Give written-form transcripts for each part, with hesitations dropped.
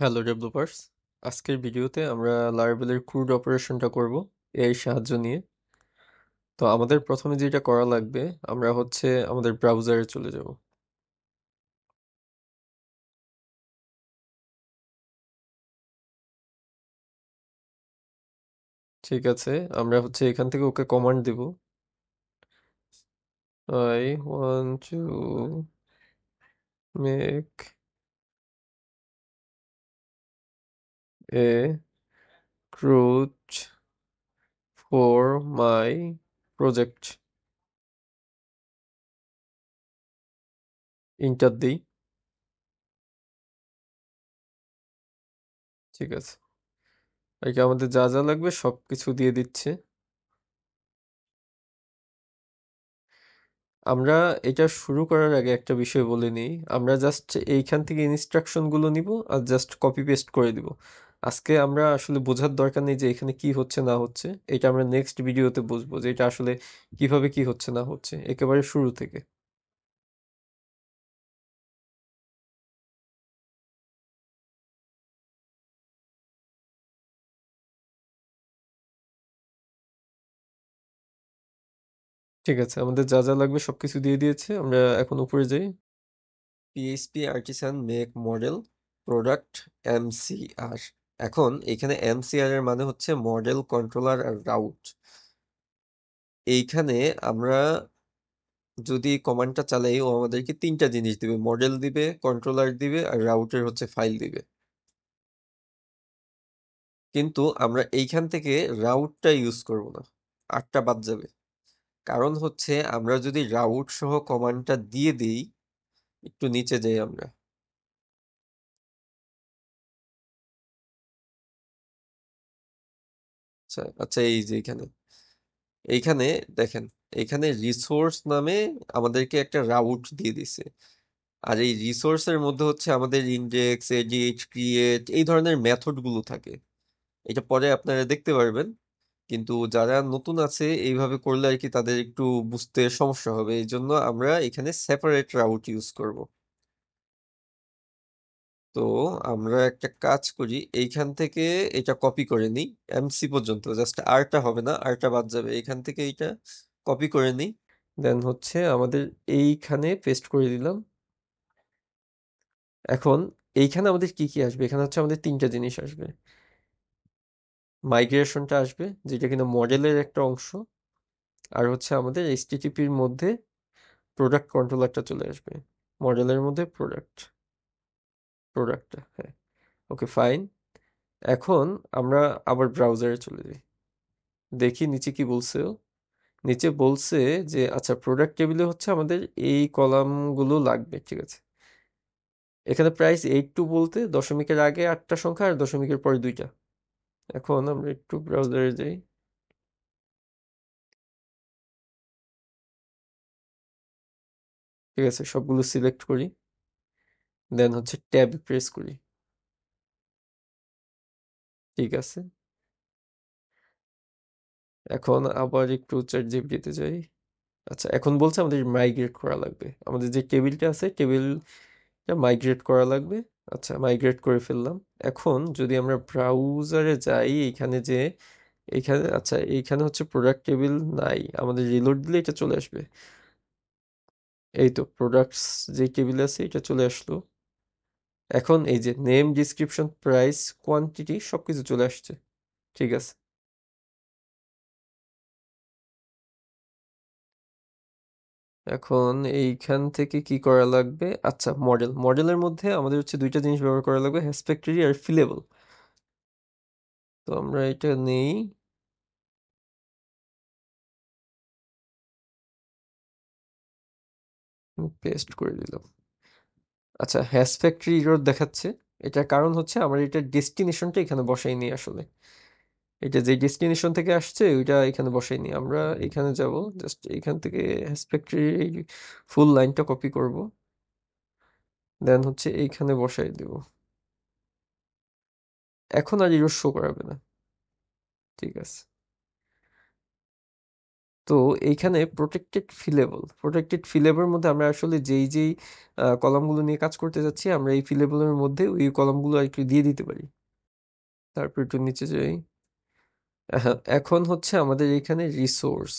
Hello developers, আজকের ভিডিওতে আমরা লারাভেলের ক্রুড অপারেশনটা করব এর সাহায্য নিয়ে। তো আমাদের প্রথমে যেটা করা লাগবে, আমরা আমাদের ব্রাউজারে চলে যাব। ঠিক আছে, আমরা এখান থেকে ওকে কমান্ড দিব। I want to make a crude for my project. Inter দিই। ঠিক আছে, আর কি আমাদের যা যা লাগবে সব কিছু দিয়ে দিচ্ছে। আমরা এটা শুরু করার আগে একটা বিষয় বলে নিই। আমরা জাস্ট এইখান থেকে ইনস্ট্রাকশন গুলো নিব আর জাস্ট কপি পেস্ট করে দিব। আজকে আমরা আসলে বোঝার দরকার নেই যে এখানে কি হচ্ছে না হচ্ছে। এটা আমরা নেক্সট ভিডিওতে বুঝবো যে এটা আসলে কিভাবে কি হচ্ছে না হচ্ছে একেবারে শুরু থেকে। ঠিক আছে, আমাদের যা যা লাগবে সবকিছু দিয়ে দিয়েছে। আমরা এখন উপরে যাই। PHP artisan make model product MCR. এখন এখানে এমসিআর এর মানে হচ্ছে মডেল কন্ট্রোলার আর রাউট। এইখানে আমরা যদি কমান্ডটা চালাই, ও আমাদেরকে তিনটা জিনিস দিবে: মডেল দিবে, কন্ট্রোলার দিবে, আর রাউটের ফাইল দিবে। কিন্তু আমরা এইখান থেকে রাউটটা ইউজ করব না, আটটা বাদ যাবে। কারণ আমরা যদি রাউট সহ কমান্ডটা দিয়ে দিই, একটু নিচে যাই আমরা। আচ্ছা আচ্ছা, এই যে এখানে এইখানে দেখেন, এখানে রিসোর্স নামে আমাদেরকে একটা রাউট দিয়ে দিছে। আর এই রিসোর্সের মধ্যে আমাদের ইনডেক্স, এডিট, ক্রিয়েট এই ধরনের মেথড গুলো থাকে। এটা পরে আপনারা দেখতে পারবেন। কিন্তু যারা নতুন আছে এইভাবে করলে আর কি তাদের একটু বুঝতে সমস্যা হবে, এই জন্য আমরা এখানে সেপারেট রাউট ইউজ করব। তো আমরা একটা কাজ করি, এইখান থেকে এটা কপি করে নিই এমসি পর্যন্ত, জাস্ট আরটা হবে না, আরটা বাদ যাবে। এইখান থেকে এটা কপি করে নিই, দেন আমাদের এইখানে পেস্ট করে দিলাম। এখন এইখানে আমাদের কি কি আসবে? এখানে আমাদের তিনটা জিনিস আসবে। মাইগ্রেশনটা আসবে, যেটা কিনা মডেলের একটা অংশ। আর আমাদের এইচটিটিপির মধ্যে প্রোডাক্ট কন্ট্রোলারটা চলে আসবে। মডেলের মধ্যে প্রোডাক্টটা, হ্যাঁ। ওকে, ফাইন। এখন আমরা আবার ব্রাউজারে চলে যাই, দেখি নিচে কি বলছে ও। নিচে বলছে যে আচ্ছা, প্রোডাক্ট টেবিলে আমাদের এই কলামগুলো লাগবে। ঠিক আছে, এখানে প্রাইস 82 বলতে দশমিকের আগে 8টা সংখ্যা আর দশমিকের পরে 2টা। এখন আমরা একটু ব্রাউজারে যাই। ঠিক আছে, সবগুলো সিলেক্ট করি, দেন ট্যাব প্রেস করি। ঠিক আছে, এখন আবার একটু চ্যাট জিপিটিতে যাই। আচ্ছা, এখন বলছে আমাদের মাইগ্রেট করা লাগবে, আমাদের যে টেবিলটা আছে টেবিলটা মাইগ্রেট করা লাগবে। আচ্ছা, মাইগ্রেট করে ফেললাম। এখন যদি আমরা ব্রাউজারে যাই, এইখানে আচ্ছা, এইখানে প্রোডাক্ট টেবিল নাই, আমাদের রিলোড দিলে এটা চলে আসবে। এই তো প্রোডাক্টস যে টেবিল আছে এটা চলে আসলো। এখন এই যে নেম, ডিসক্রিপশন, প্রাইস, কোয়ান্টিটি সবকিছু চলে আসছে। ঠিক আছে, এখন এইখান থেকে কি করা লাগবে? আচ্ছা, মডেলের মধ্যে আমাদের দুইটা জিনিস ব্যবহার করা লাগবে: হ্যাসপেক্টরি আর ফিলেবল। তো আমরা এটা নেই, পেস্ট করে দিলাম। আচ্ছা, হ্যাশ ফ্যাক্টরি এরর দেখাচ্ছে। এটার কারণ আমার এটা ডেস্টিনেশনটা এখানে বসাইনি আসলে। এটা যে ডেস্টিনেশন থেকে আসছে ওইটা এখানে বসাইনি। আমরা এখানে যাব, জাস্ট এখান থেকে হ্যাশ ফ্যাক্টরি ফুল লাইনটা কপি করব, দেন এইখানে বসাই দেব। এখন আর এরর শো করাবে না। ঠিক আছে, তো এইখানে প্রোটেক্টেড ফিলেবল মধ্যে আমরা আসলে যেই কলামগুলো নিয়ে কাজ করতে যাচ্ছি আমরা এই ফিলেবলের মধ্যে ওই কলামগুলো আর কি দিয়ে দিতে পারি। তারপর একটু নিচে যাই। হ্যাঁ, এখন হচ্ছে আমাদের এখানে রিসোর্স,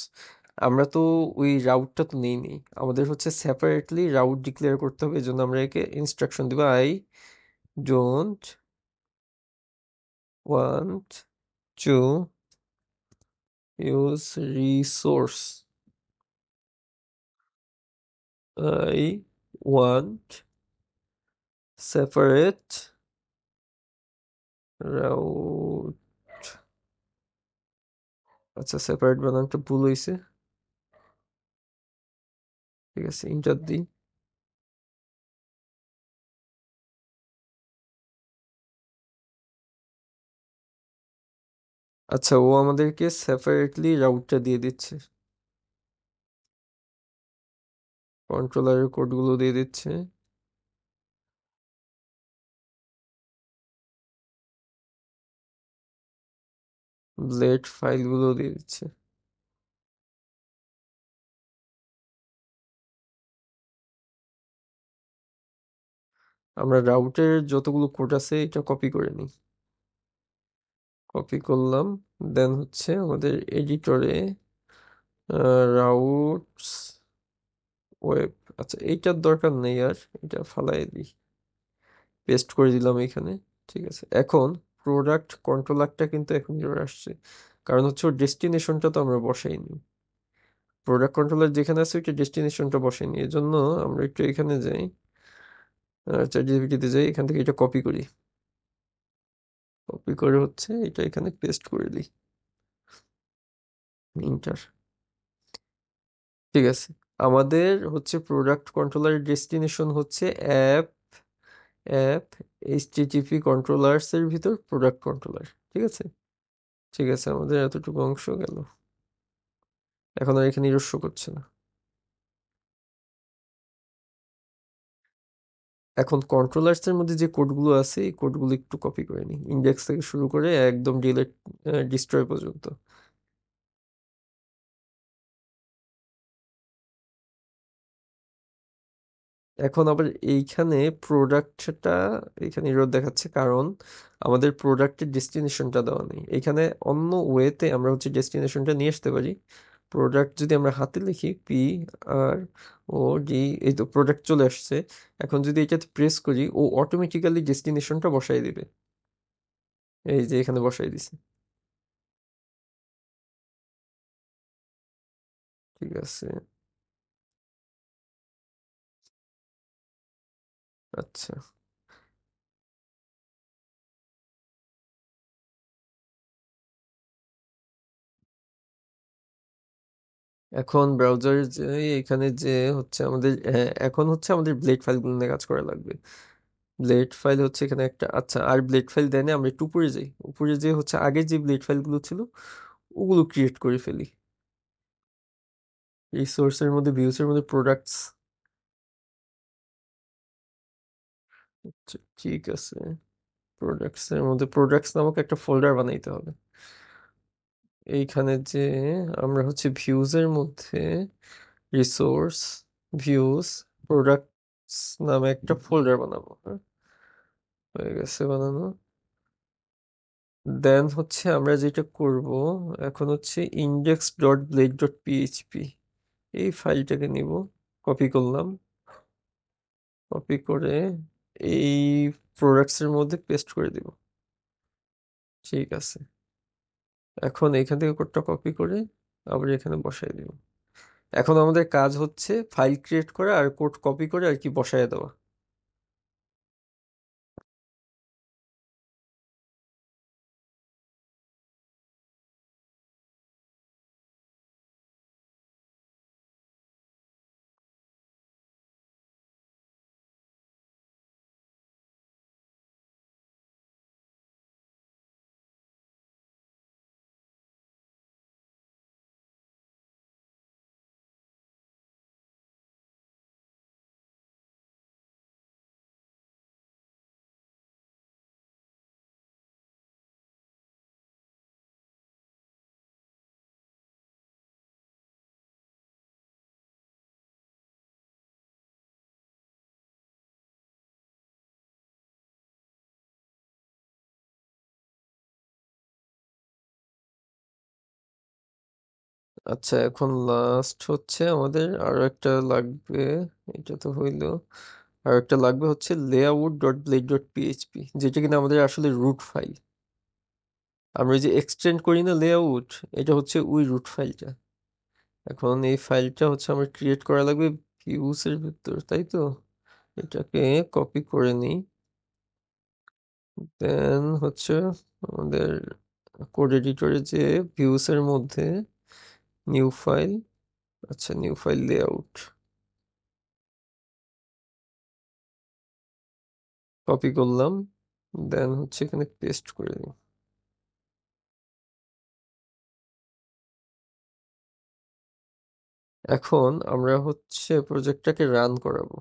আমরা তো ওই রাউটটা তো নেই আমাদের হচ্ছে সেপারেটলি রাউট ডিক্লেয়ার করতে হবে। এই জন্য আমরা একে ইনস্ট্রাকশন দিব I don't want to use resource, I want separate route. আচ্ছা, সেপারেট বানানটা ভুল হয়েছে, ঠিক আছে, ইন্টার দিই। আচ্ছা, ও আমাদেরকে সেপারেটলি রাউটটা দিয়ে দিচ্ছে, কন্ট্রোলারের কোডগুলো দিয়ে দিচ্ছে, ব্লেড ফাইলগুলো দিয়ে দিচ্ছে। আমরা রাউটের যতগুলো কোড আছে এটা কপি করে নিই, কপি করলাম। দেন হচ্ছে আমাদের এডিটরে রাউটস ওয়েব, আচ্ছা এইটার দরকার নেই আর, এটা ফালাই দিই, পেস্ট করে দিলাম এখানে। ঠিক আছে, এখন প্রোডাক্ট কন্ট্রোলারটা কিন্তু এখন এরর আসছে, কারণ হচ্ছে ওর ডেস্টিনেশনটা তো আমরা বসাইনি। প্রোডাক্ট কন্ট্রোলার যেখানে আছে ওইটা ডেস্টিনেশনটা বসাইনি, এই জন্য আমরা একটু এখানে যাই, চ্যাটজিপিটিতে যাই, এখান থেকে এটা কপি করি, কপি করে হচ্ছে এটা এখানে পেস্ট করে দিই, ইন্টার। ঠিক আছে, আমাদের হচ্ছে প্রোডাক্ট কন্ট্রোলারের ডেস্টিনেশন হচ্ছে অ্যাপ অ্যাপ এইচটিটিপি কন্ট্রোলার্স এর ভিতর প্রোডাক্ট কন্ট্রোলার। ঠিক আছে, ঠিক আছে, আমাদের এতটুকু অংশ গেল, এখন আর এখানে নিজস্ব করছে না। এখন কন্ট্রোলার্স এর মধ্যে যে কোডগুলো আছে এই কোডগুলো একটু কপি করে নিই, ইন্ডেক্স থেকে শুরু করে একদম ডিলেট ডিস্ট্রয় পর্যন্ত। এখন আবার এইখানে প্রোডাক্টটা এখানে এরর দেখাচ্ছে, কারণ আমাদের প্রোডাক্টের ডেস্টিনেশনটা দেওয়া নেই। এখানে অন্য ওয়েতে আমরা হচ্ছে ডেস্টিনেশনটা নিয়ে আসতে পারি। প্রোডাক্ট যদি আমরা হাতে লিখি PROD, এই তো প্রোডাক্ট চলে আসছে। এখন যদি এটাতে প্রেস করি ও অটোমেটিক্যালি ডেস্টিনেশনটা বসাই দিবে, এই যে এখানে বসাই দিছে। ঠিক আছে, আচ্ছা, এখন ব্রাউজারে যে এখানে যে হচ্ছে আমাদের এখন হচ্ছে আমাদের ব্লেড ফাইলগুলো নিয়ে কাজ করা লাগবে। ব্লেড ফাইল হচ্ছে এখানে একটা, আচ্ছা আর ব্লেড ফাইল দেয় না, আমরা একটু উপরে যাই, উপরে যে হচ্ছে আগে যে ব্লেড ফাইলগুলো ছিল ওগুলো ক্রিয়েট করে ফেলি। রিসোর্সের মধ্যে ভিউসের মধ্যে প্রোডাক্টস, ঠিক আছে, প্রোডাক্টস এর মধ্যে প্রোডাক্টস নামক একটা ফোল্ডার বানাইতে হবে। এইখানে যে আমরা হচ্ছে ভিউজ এর মধ্যে রিসোর্স ভিউজ প্রোডাক্টস নামে একটা ফোল্ডার বানাবো। হ্যাঁ, হয়ে গেছে বানানো। দেন হচ্ছে আমরা যেটা করব এখন হচ্ছে index.blade.php, এই ফাইলটাকে নিব, কপি করলাম, কপি করে এই প্রোডাক্টস এর মধ্যে পেস্ট করে দিব। ঠিক আছে, এখন এখান থেকে কোডটা কপি করে আবার এখানে বসাই দিব। এখন আমাদের কাজ হচ্ছে ফাইল ক্রিয়েট করা আর কোড কপি করে আর কি বসায় দেওয়া। আচ্ছা, এখন লাস্ট হচ্ছে আমাদের আরো একটা লাগবে। এটা তো হইলো। আর একটা লাগবে হচ্ছে layout dot blade dot PHP, যেটা কিনা আমাদের আসলে রুট ফাইল। আমরা এই যে এক্সটেন্ড করি না লেআউট, এটা হচ্ছে ওই রুট ফাইলটা। এখন এই ফাইলটা হচ্ছে আমার ক্রিয়েট করা লাগবে ভিউস এর ভিতর, তাই তো? এটাকে কপি করে নিই। দেন হচ্ছে আমাদের কোড এডিটরে যে ভিউস এর মধ্যে নিউ ফাইল, আচ্ছা নিউ ফাইল লেআউট কপি করলাম। দেন হচ্ছে এখানে পেস্ট করে দিই। এখন আমরা হচ্ছে প্রজেক্টটাকে রান করাবো।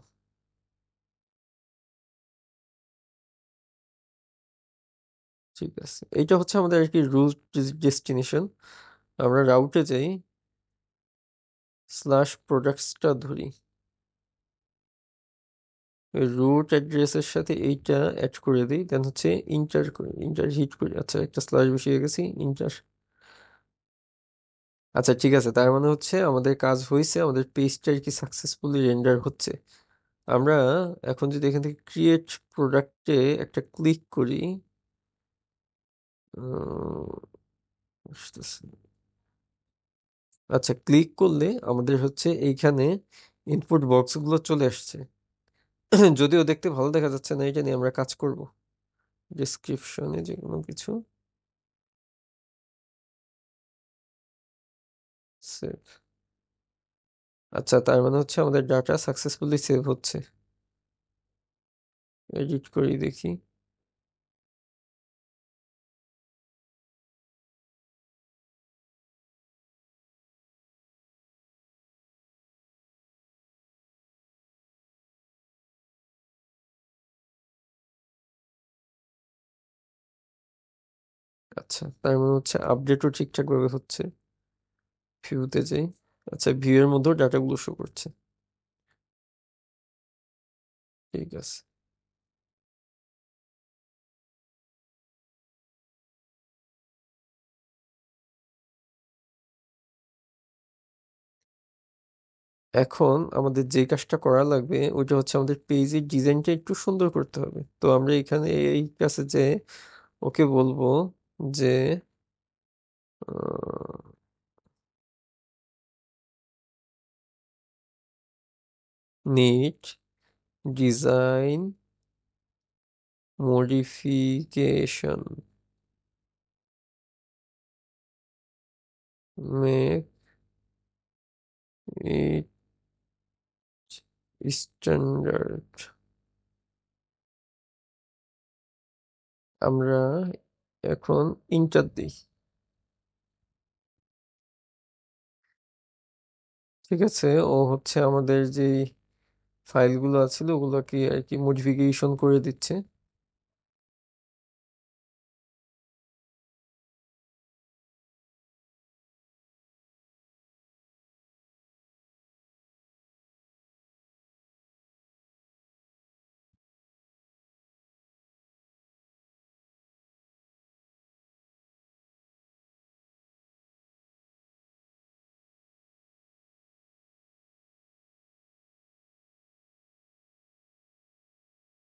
ঠিক আছে, এইটা হচ্ছে আমাদের আর কি রুট ডেস্টিনেশন। আমরা রাউটে যাই, স্ল্যাশ প্রোডাক্টসটা ধরি, রুট অ্যাড্রেসের সাথে এইটা অ্যাড করে দিই। দেন হচ্ছে ইন্টার করি, ইন্টার হিট করি। আচ্ছা, একটা স্ল্যাশ বসিয়ে গেছি, ইন্টার। আচ্ছা ঠিক আছে, তার মানে হচ্ছে আমাদের কাজ হয়েছে, আমাদের পেজটা আর কি সাকসেসফুলি রেন্ডার হচ্ছে। আমরা এখন যদি এখান থেকে ক্রিয়েট প্রোডাক্টে একটা ক্লিক করি, বুঝতেছি। আচ্ছা, ক্লিক করলে আমাদের হচ্ছে এইখানে ইনপুট বক্সগুলো চলে আসছে। যদিও দেখতে ভালো দেখা যাচ্ছে না, এটা নিয়ে আমরা কাজ করব। ডিসক্রিপশনে যে কোনো কিছু সেভ। আচ্ছা, তার মানে হচ্ছে আমাদের ডাটা সাকসেসফুলি সেভ হচ্ছে। এডিট করি দেখি। আচ্ছা, তার মানে হচ্ছে আপডেটও ঠিকঠাক ভাবে হচ্ছে। ভিউতে যাই। আচ্ছা, ভিউ এর মধ্যেও ডাটাগুলো শো করছে। ঠিক আছে। এখন আমাদের যে কাজটা করা লাগবে ওইটা হচ্ছে আমাদের পেজের ডিজাইনটা একটু সুন্দর করতে হবে। তো আমরা এখানে এই কাছে যে ওকে বলবো যে need design modification, make it standard. আমরা এখন ইন্টার দিই। ঠিক আছে, ও হচ্ছে আমাদের যে ফাইলগুলো আছিল ওগুলোকে আর কি মডিফিকেশন করে দিচ্ছে।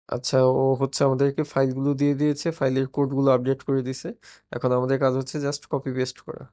আচ্ছা, ও হচ্ছে আমাদেরকে ফাইলগুলো দিয়ে দিয়েছে, ফাইলের কোডগুলো আপডেট করে দিছে। এখন আমাদের কাজ হচ্ছে জাস্ট কপি পেস্ট করা।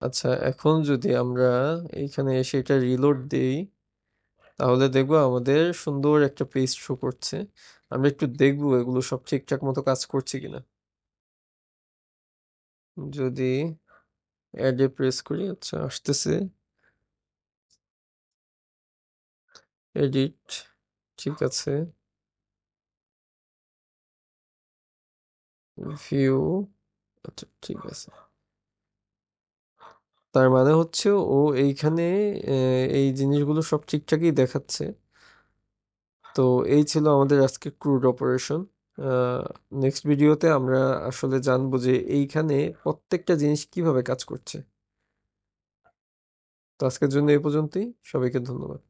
আচ্ছা, এখন যদি আমরা এইখানে এসে এটা রিলোড দিই, তাহলে দেখবো আমাদের সুন্দর একটা পেজ শো করছে। আমরা একটু দেখবো এগুলো সব ঠিকঠাক মতো কাজ করছে কিনা। যদি অ্যাডে প্রেস করি, আচ্ছা আসতেছে, এডিট, ঠিক আছে, ভিউ, আচ্ছা ঠিক আছে। তার মানে হচ্ছে ও এইখানে এই জিনিসগুলো সব ঠিকঠাকই দেখাচ্ছে। তো এই ছিল আমাদের আজকে ক্রুড অপারেশন। নেক্সট ভিডিওতে আমরা আসলে জানবো যে এইখানে প্রত্যেকটা জিনিস কিভাবে কাজ করছে। তো আজকের জন্য এই পর্যন্তই, সবাইকে ধন্যবাদ।